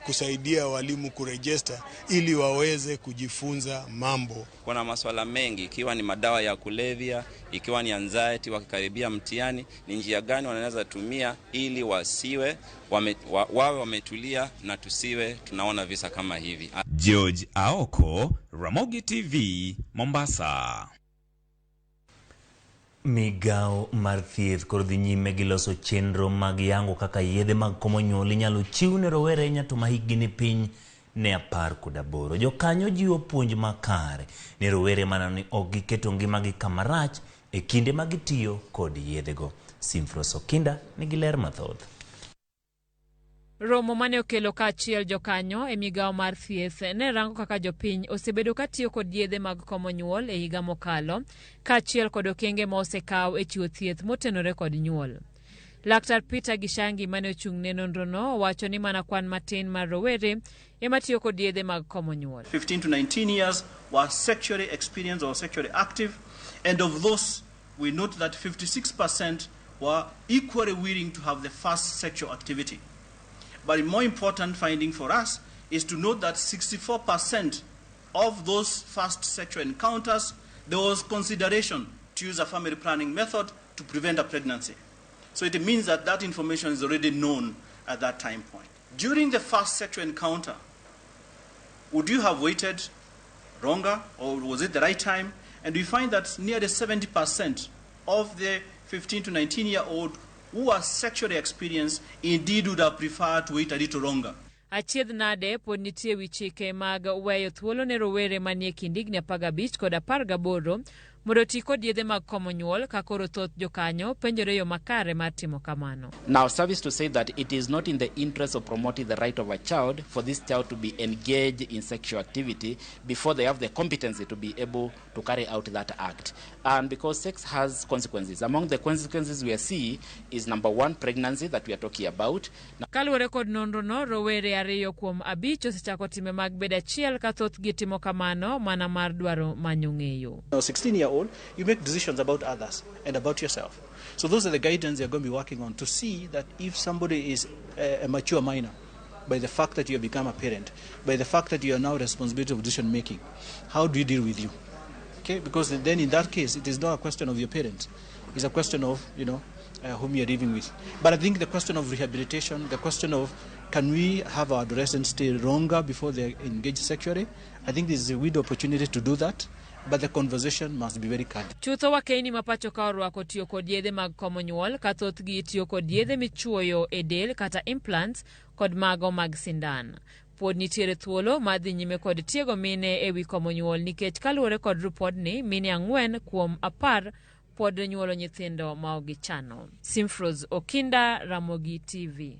kusaidia walimu kuregister ili waweze kujifunza mambo. Kuna masuala mengi, ikiwa ni madawa ya kulevya, ikiwa ni anxiety wakikaribia mtihani, ni njia gani wanaweza tumia ili wawe wametulia na tusiwe tunaona visa kama hivi. George Aoko, Ramogi TV, Mombasa. Migawo mar thieth koro dhi nyime gi loso chenro mag yango kaka yedhe mag komo nyuol inyalo chiw ne rowere nyato ma hikgi ni piny ne 18. Jokanyo jiwo puonj makare ne rowere mana ni ok giketo ngimagi kama rach e kinde ma gitiyo kod yedhego. Simfros Okinda nigi ler mathoth. Romo mane okelo kaachiel jokanyo e migawo mar thieth ne rango kaka jopiny osebedo katiyo kod yedhe mag komo nyuol e higa mokalo, kaachiel kod okenge ma osekaw e chiwo thieth motenore kod nyuol. Laktar Peter Gishangi mane ochung'ne nonrono owacho ni mana kwan matin mar rowere ema tiyo kod yedhe mag komo nyuol. 15 to 19 years were sexually experienced or sexually active, and of those we note that 56% were equally willing to have the first sexual activity. But a more important finding for us is to note that 64% of those first sexual encounters, there was consideration to use a family planning method to prevent a pregnancy. So it means that that information is already known at that time point. During the first sexual encounter, would you have waited longer or was it the right time? And we find that nearly 70% of the 15 to 19-year-old who are sexually experienced indeed would have preferred to wait a little longer. Achiedh nade pod nitie wi chike mag weyo thuolo ne rowere manie kind higni 15 kod 18 mondo ti kod yedhe mag komo nyuol ka koro thoth jokanyo penjore yo makare mar timo kamano. Now, service to say that it is not in the interest of promoting the right of a child for this child to be engaged in sexual activity before they have the competency to be able to carry out that act. And because sex has consequences, among the consequences we see is number 1, pregnancy that we are talking about. Kaluwore kod nonro no, rowere 2 kuom 5 osechako time mag bedo achiel ka thoth gi timo kamano mana mar dwaro manyo ng'eyo. 16-year-old, you make decisions about others and about yourself. So those are the guidance they're going to be working on to see that if somebody is a mature minor, by the fact that you have become a parent, by the fact that you are now responsibility of decision making, how do you deal with you? Okay, because then in that case, it is not a question of your parents. It's a question of, whom you're living with. But I think the question of rehabilitation, the question of can we have our adolescents stay longer before they engage sexually, I think this is a good opportunity to do that. But the conversation must be very candid. Chutho wakeni mapacho ka orwako tiyo kod yedhe mag komo nyuol ka thoth gi tiyo kod yedhe michuoyo e del kata implants kod mago mag sindan. Pod nitiere thuolo madhi nyime kod tiego mine e wi komo nyuol nikech kaluwore kod ripodni mine 4 kuom 10 pod nyuolo nyithindo ma ogichano. Simfros Okinda, Ramogi TV.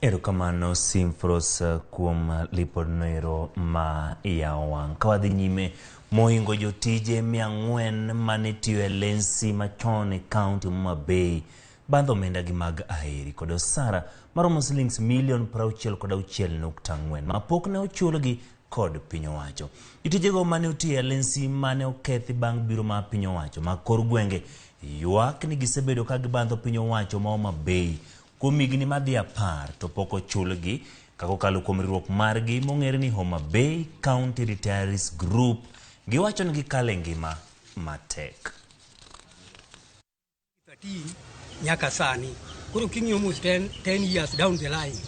Erokamano Simfros kuom lipod noero ma iyawo wang'. Ka wadhi nyime, mohingo jotije 400 mane tiyo e lensi machon e kaunti ma Homa Bay bandho omenda gi mag aheri kod osara maromo shillings $66.4 ma pok ne ochulgi kod piny owacho. Jotijego mane otiyo e lensi mane okethi bang' biro ma piny owacho ma kor gwenge ywak ni gisebedo ka gibandho piny owacho ma Homa Bay kuom higni madhi 10 to pok ochulgi ka kokalo kuom riwruok margi mong'ere ni Homa Bay County Retirees Group. Giwacho ni gikale ngima matek. Nyaka sani koro king'iyo mos 10 years down the line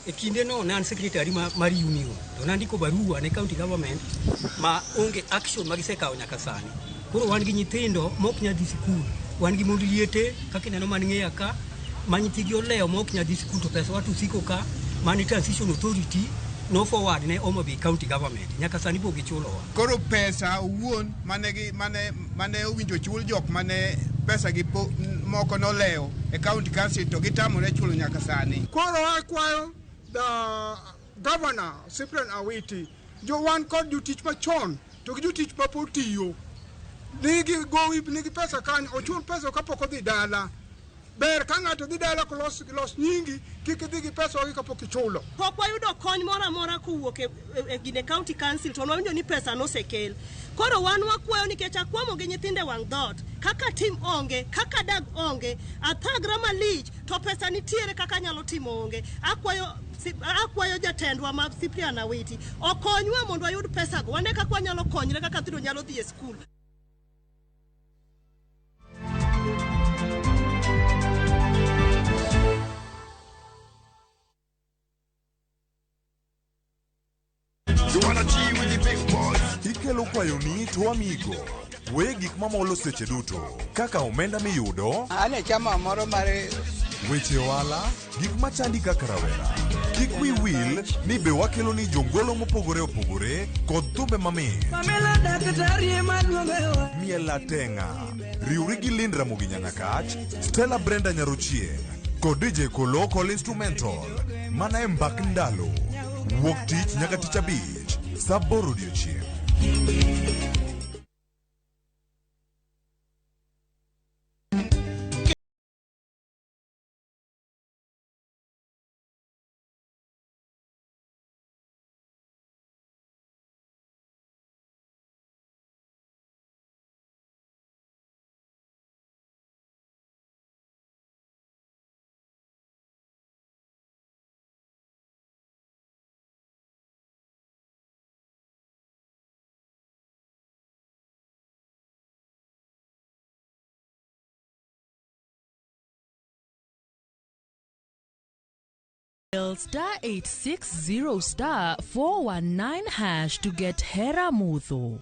e kinde no nan secretary mar Unio to nandiko barua ne county government ma onge action magisekawo nyaka sani. Koro wan gi nyithindo mok nyadhi sikul, wan gi mondo liete kaka neno man ng'eya ka manyithigi olewo mok nyadhi sikul to pesa watu siko ka mani transition authority no forward ne Homa Bay county government nyaka sani pok gichulowa. Koro pesa owuon mane owinjo chul jok mane pesa gi moko nolewo e county council to gitamore chulo nyaka sani. Koro akwayo the governor Cyprian Awiti jo wan kod jotich machon to gi jotich mapod tiyo nigi gowi nigi pesa kanyo ochul pesa kapok odhi dala. Ber ka ng'ato dhi dala kolos nyingi kik idhi gi pesa gi kapok ichulo. Pok wayudo kony moro amora kowuok e gine county council to nwawinjo ni pesa nosekel. Koro wan wakwayo nikech akwamo gi nyithinde wang' dhoot kaka tim onge kaka dag onge athagra malich to pesa nitiere kaka nyalo timo onge. Akwayo jatendwa ma Cyprian Awiti okonywa mondo wayud pesa go wane kaka wanyalo konyre kaka thiro nyalo dhi e skul. Ikelo kwayo ni to amigo we gik mamolo seche duto kaka omenda miyudo ane chama moro mare weche wala gik machandi kaka rawera kik wi wil ni be wakelo ni jongolo mopogore opogore kod thumbe mamit Miela Tenga riuri gi Lind Ramogi Nyakach Stella Brenda Nyaruchieng kod DJ Kolokol Instrumental mana e mbak ndalo wuok tich nyaka tich abich saboro odiochieng'. *860*419# to get Hera Mutho.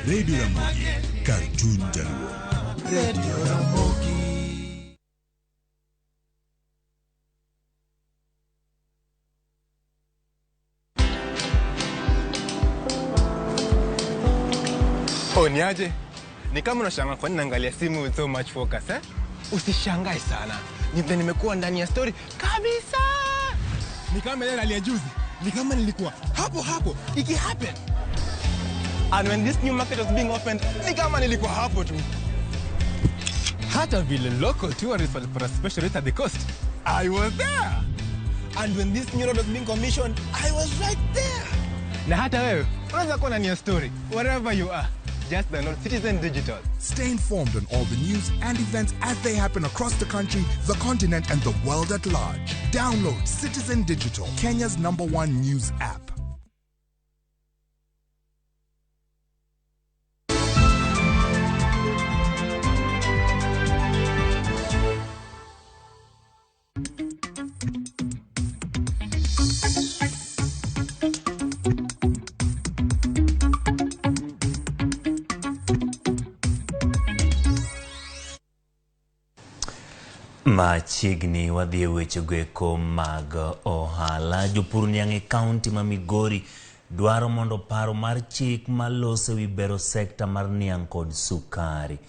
Radio Ramogi, Cartoon Jaluo. Radio Ramogi. Niaje? Ni kama unashangaa kwa nini naangalia simu with so much focus, eh? Usishangae sana. Nimekuwa ndani ya story kabisa. Ni kama ile hali ya juzi. Ni kama nilikuwa hapo iki happen. And when this new market was being opened, ni kama nilikuwa hapo tu. Hata vile local tourists for a special rate at the coast, I was there. And when this new road was being commissioned, I was right there. Na hata wewe, unaweza kuwa ndani ya story wherever you are. Just download Citizen Digital. Stay informed on all the news and events as they happen across the country, the continent, and the world at large. Download Citizen Digital, Kenya's #1 news app. Machiegni wadhi e weche goeko mag ohala. Jopur niang' e kaunti ma Migori dwaro mondo paro mar chik malose wi bero sekta mar niang' kod sukari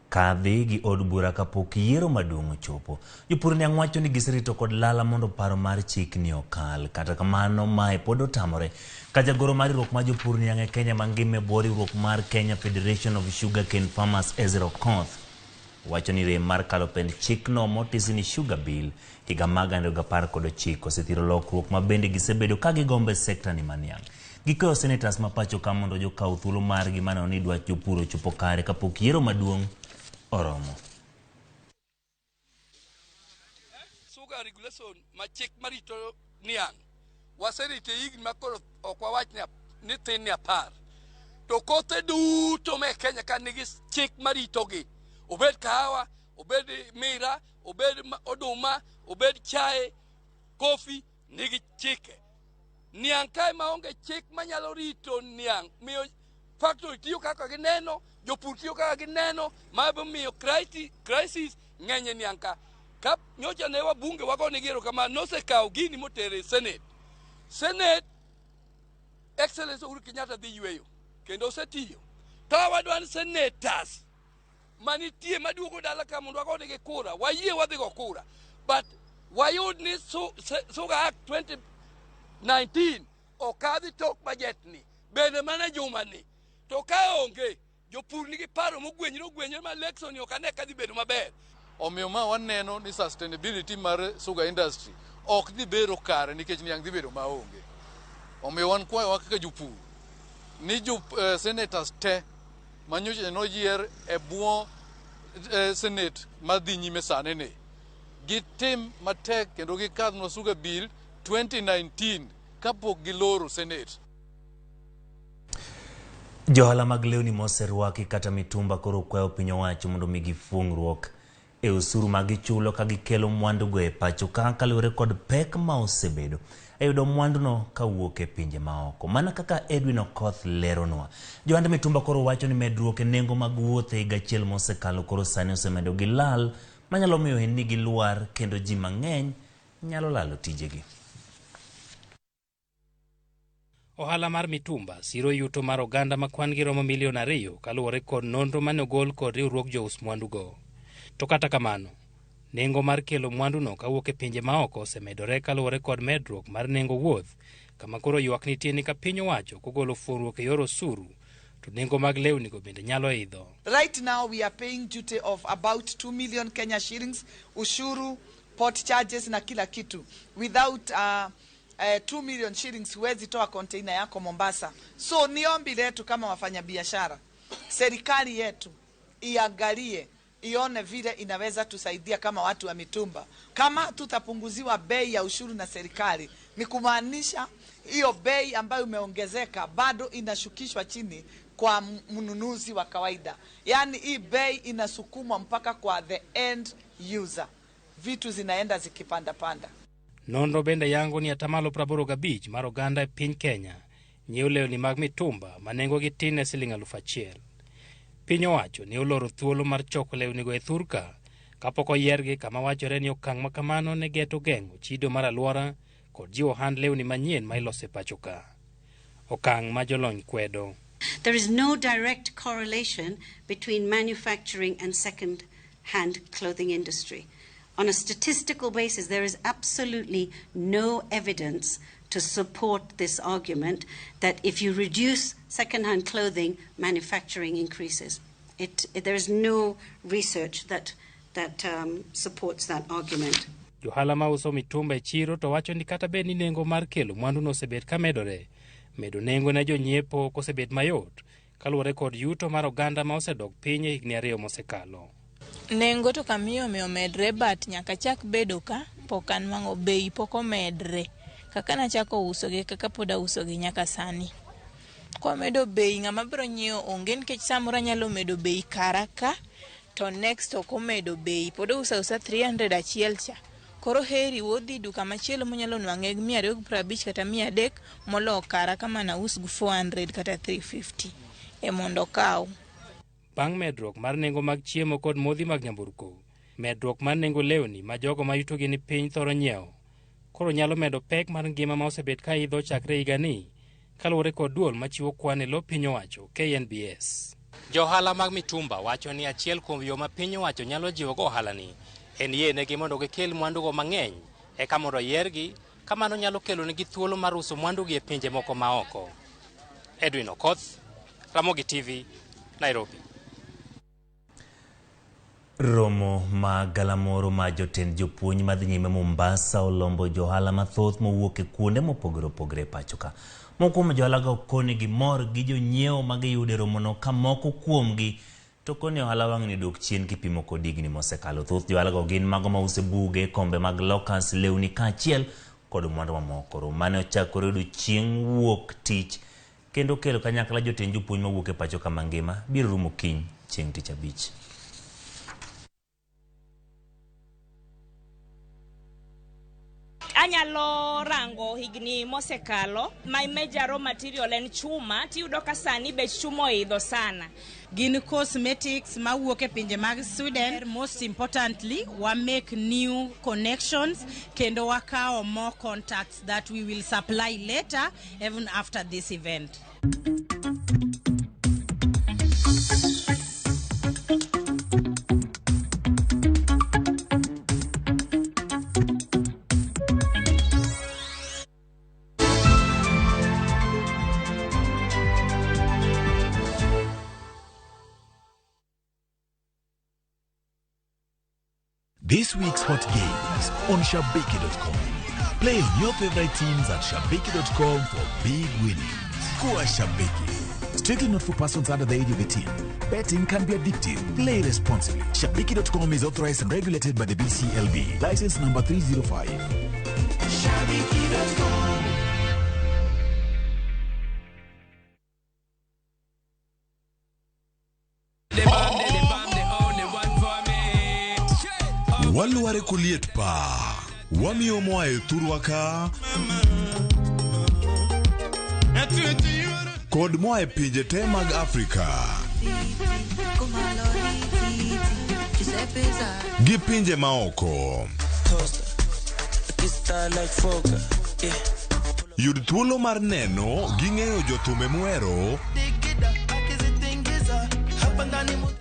kadhi gi od bura kapok yiero maduong' ochopo. Jopur niang' wacho ni giserito kod lala mondo paro mar chik ni okal. Kata kamano mae pod otamore ka jagoro mar riwruok mar jopur niang' e Kenya mangima bwo riwruok mar Kenya Federation of Sugarcane Farmers Ezra Okoth wacho ni rem mar kalo pend chikno motisi ni sugar bill higa mag 2019 osethiro lokruok ma bende gisebedo ka gigombe sekta ni maniang'. Gikoyo senators ma pacho ka mondo jokaw thuolo margi mane ni dwach jopur ochopo kare kapok yiero maduong' oromo. Sugar regulation ma chik marito niang' waserite higni makoro ok wawach ni tin ni 10 to kothe duto me Kenya ka nigi chik maritogi. Obed kahawa, obed mira, obed oduma, obed chai, coffee, nigi chike. Niang' kae maonge chik manyalo rito niang' miyo factory tiyo kaka gineno, jopur tiyo kaka gineno, mabe miyo crisis ng'enye niang' ka. Kap nyocha ne wabunge wagone gero kama nosekaw gini motere Senate. Senate, Excellence Uhuru Kenyatta dhi yweyo, kendo osetiyo. Tawadwan senators manitie maduogo dala ka mondo wagone gi kura, wayie wadhi go kura. But wayud ni Sugar Act 2019 okadhi tok budget ni, bende mana juma ni. To ka onge, jopur nigi paro mogwenyre ma election okane kadhi bedo maber. Omiyo ma waneno ni sustainability mar sugar industry ok dhi bero kare nikech niang' dhi bedo maonge. Omiyo wan kwayo kaka jopur ni senators te manyocha noyier e bwo Senate madhi nyime sane ne gitim matek kendo gikadhno Sugar Bill 2019 kapok giloro Senate. Johala mag lewni moserwaki kata mitumba koro kwayo piny owacho mondo migi fungruok e usuru ma gichulo ka gikelo mwandugo e pacho ka kaluwore kod pek ma osebedo e yudo mwanduno kawuok e pinje maoko. Mana kaka Edwin Okoth leronwa, johand mitumba koro wacho ni medruok e nengo mag wuoth e higa achiel mosekalo koro sani osemedo gi lal manyalo miyo ni gilwar kendo ji mang'eny nyalo lalo tijegi. Ohala mar mitumba siro yuto mar oganda ma kwan gi romo $2 million kaluwore kod nonro mane ogol kod riwruok jous mwandugo. To kata kamano, nengo mar kelo mwanduno kawuok e pinje maoko osemedore kaluwore kod medruok mar nengo wuoth, kama koro ywak nitie ni ka piny owacho kogolo fuong'ruok e yor osuru to nengo mag lewnigo bende nyalo idho. Right now we are paying duty of about 2 million Kenya shillings, ushuru, port charges na kila kitu. Without 2 million shillings huwezi toa container yako Mombasa. So ni ombi letu kama wafanya biashara, serikali yetu iangalie, ione vile inaweza tusaidia kama watu wa mitumba. Kama tutapunguziwa bei ya ushuru na serikali, ni kumaanisha hiyo bei ambayo imeongezeka bado inashukishwa chini kwa mnunuzi wa kawaida. Yani hii bei inasukumwa mpaka kwa the end user. Vitu zinaenda zikipanda panda. Nonro bende yango ni atamalo 85 mar oganda e piny Kenya nyiewo lewni mag mitumba ma nengogi tin ne Sh1,000. Piny owacho ne oloro thuolo mar choko lewnigo e thurka kapok oyiergi, kama wachore ni okang' ma kamano ne geto geng'o chido mar alwora kod jiwo ohand lewni manyien ma iloso e pacho ka. Okang' ma jolony kwedo. There is no direct correlation between manufacturing and second-hand clothing industry. On a statistical basis, there is absolutely no evidence to support this argument that if you reduce second-hand clothing, manufacturing increases. There is no research that supports that argument. Johala ma uso mitumba e chiro to wacho ni kata bed ni nengo mar kelo mwandu no osebet ka medore, medo nengo ne jonyiepo kosebet mayot kaluwore kod yuto mar oganda ma osedok piny e higni 2 mosekalo. Nengo to kamiyo medre bat nyaka chak bedo ka pokan mango bei poko medre kaka na chako uso gi kaka poda uso gi nyaka sani. Kwa medo bei ng'ama biro nyiewo onge nikech samoro nyalo medo bei karaka to next oko medo bei poda uso 300 achiel cha. Koro heri wodhi duka machielo monyalo nwang'e 250 kata 300 molo kara kama na us gu 400 kata 350 e mondo kaw. Bang' medruok mar nengo mag chiemo kod modhi mag nyamburko, medruok mar nengo lewni ma jogo ma yutogi ni piny thoro nyiewo koro nyalo medo pek mar ngima ma osebet ka idho chakre higani kaluwore kod duol machiwo kwan e lo piny owacho KNBS. Johala mag mitumba wacho ni achiel kuom yo ma piny owacho nyalo jiwo go ohalani en yienegi mondo gikel mwandugo mang'eny eka mondo yiergi, kamano nyalo kelo negi thuolo mar uso mwandugi e pinje moko maoko. Edwin Okoth, Ramogi TV, Nairobi. Romo ma galamoro ma jotend jopuonj madhi nyime Mombasa olombo johala mathoth mowuok e kuonde mopogore opogore pacho ka. Moko kuom johala go koni gi mor gi jonyiewo ma giyude romono, ka moko kuomgi to koni ohala wang' ni dok chien kipimo kod higni mosekalo. Thoth johala go gin mago ma uso buge, kombe mag lokas, lewni kaachiel kod mwandu mamoko. Romo mane ochakore odiechieng' wuok tich kendo kelo kanyakla jotend jopuonj mawuok e pacho ka mangima biro rumo kiny chieng' tich abich. Anyalo rango higni mosekalo, my major raw material en chuma, tiyudo ka sani bech chuma oidho sana. Gin cosmetics mawuok e pinje mag Sweden. Most importantly, we make new connections kendo wakao more contacts that we will supply later even after this event. This week's hot games on Shabiki.com. Play on your favorite teams at Shabiki.com for big winnings. Kuwa Shabiki. Strictly not for persons under the age of 18. Betting can be addictive. Play responsibly. Shabiki.com is authorized and regulated by the BCLB. License number 305. Shabiki.com. Waluare kuliet pa wamiyo moa e thurwa ka kod moa e pinje te mag Afrika gi pinje maoko. Yud thuolo mar neno gi ng'eyo jothume muhero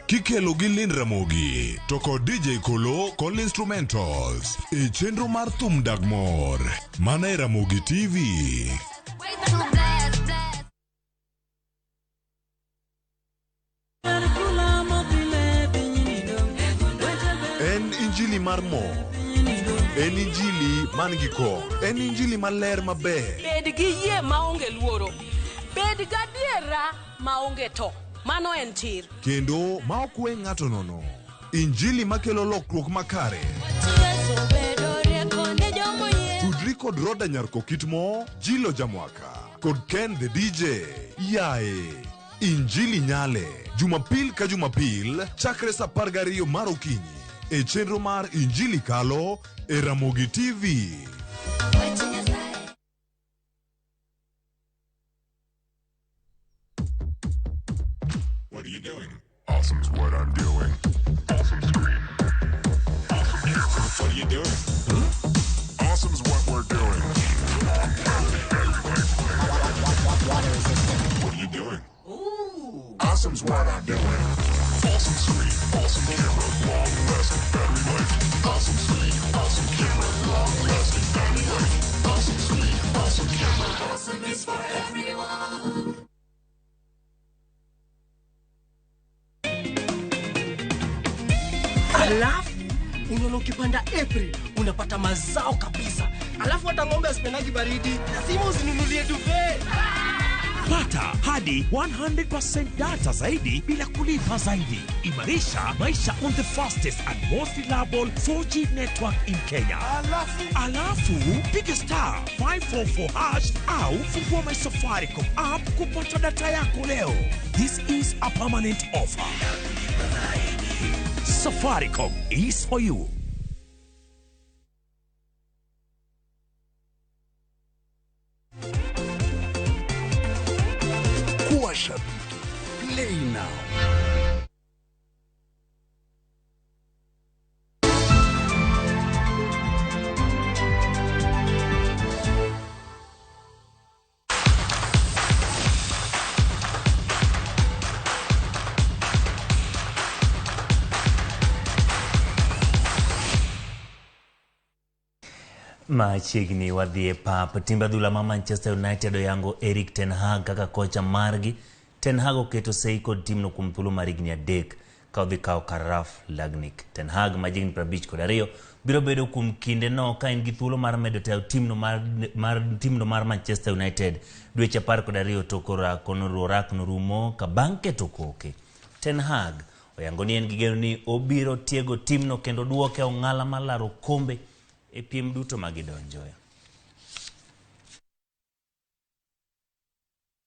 kikelo gi Lin Ramogi to kod DJ Kolo kod instrumentals e chenro mar thum Dagmor mana e Ramogi TV. En injili mar mo, en injili man gi ko, en injili maler maber. Bed gi yie maonge luoro, bed gadiera maonge to. Mano en chir. Kendo ma ok we ng'ato nono. Injili makelo lokruok makare. Tudri kod Roda Nyarko Kitmo, Jilo Jamwaka, kod Ken the DJ. Yae, Injili nyale. Jumapil ka Jumapil, chakre sa 12 mar okinyi. E chenro mar Injili kalo e Ramogi TV. doing? Awesome's what I'm doing. Awesome screen. Awesome camera. What are you doing? Huh? Awesome's what we're doing. Water resistant. What are you doing? Ooh. Awesome's what I'm doing. Awesome screen. Awesome camera. Long-lasting battery life. Awesome screen. Awesome camera. Long-lasting battery life. Awesome screen. Awesome camera. Awesome is for everyone. Alafu unaona ukipanda April unapata mazao kabisa. Alafu hata ng'ombe asipendagi baridi, lazima usinunulie duvet. Pata hadi 100% data zaidi bila kulipa zaidi. Imarisha maisha on the fastest and most reliable 4G network in Kenya. Alafu piga star 544# au fungua my Safaricom app kupata data yako leo. This is a permanent offer. Safaricom is for you. Kuwa shabiki. Play now. Machiegni wadhie pap timbe adhula ma Manchester United oyango Erik ten Hag kaka kocha margi. Ten Hag oketo sei kod timno kuom thuolo mar higni 3 ka odhi kawo kar Ralf Rangnick. Ten Hag ma jigni 52 biro bedo kuom kinde no ka en gi thuolo mar medo tayo timno mar Manchester United dweche 12 tok orak norumo ka bang' keto koke. Ten Hag oyango ni en gi geno ni obiro tiego timno kendo duoke ong'ala mar laro kombe e piem duto magidonjoe.